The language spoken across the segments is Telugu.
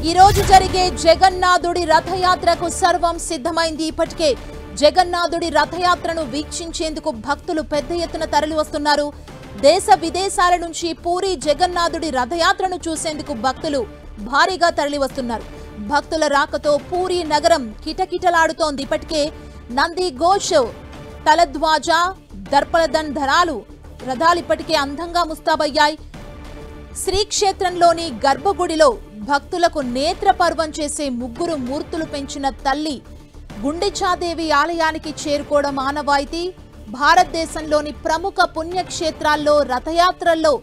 ఈ రోజు జరిగే జగన్నాథుడి రథయాత్రకు సర్వం సిద్ధమైంది. ఇప్పటికే జగన్నాథుడి రథయాత్రను వీక్షించేందుకు భక్తులు పెద్ద ఎత్తున తరలి వస్తున్నారు. దేశ విదేశాల నుంచి పూరి జగన్నాథుడి రథయాత్రను చూసేందుకు భక్తులు భారీగా తరలి వస్తున్నారు. భక్తుల రాకతో పూరి నగరం కిటకిటలాడుతోంది. ఇప్పటికే నంది ఘోష్, తలధ్వాజ, దర్పదన్ధరాలు రథాలు ఇప్పటికే అందంగా ముస్తాబయ్యాయి. శ్రీక్షేత్రంలోని గర్భగుడిలో భక్తులకు నేత్రపర్వం చేసే ముగ్గురు మూర్తులు పెంచిన తల్లి గుండిచాదేవి ఆలయానికి చేరుకోవడం ఆనవాయితీ. భారతదేశంలోని ప్రముఖ పుణ్యక్షేత్రాల్లో రథయాత్రల్లో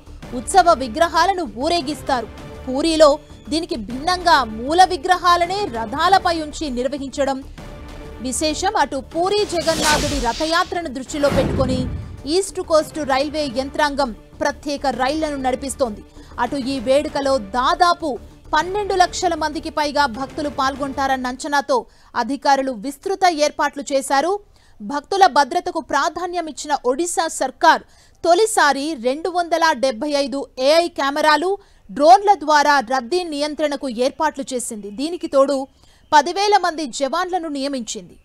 ఉత్సవ విగ్రహాలను ఊరేగిస్తారు. పూరిలో దీనికి భిన్నంగా మూల విగ్రహాలనే రథాలపై ఉంచి నిర్వహించడం విశేషం. అటు పూరి జగన్నాథుడి రథయాత్రను దృష్టిలో పెట్టుకుని ఈస్ట్ కోస్ట్ రైల్వే యంత్రాంగం ప్రత్యేక రైళ్లను నడిపిస్తోంది. అటు ఈ వేడుకలో దాదాపు 12 లక్షల మందికి పైగా భక్తులు పాల్గొంటారన్న అంచనాతో అధికారులు విస్తృత ఏర్పాట్లు చేశారు. భక్తుల భద్రతకు ప్రాధాన్యం ఇచ్చిన ఒడిశా సర్కార్ తొలిసారి 275 AI కెమెరాలు, డ్రోన్ల ద్వారా రద్దీ నియంత్రణకు ఏర్పాట్లు చేసింది. దీనికి తోడు 10,000 మంది జవాన్లను నియమించింది.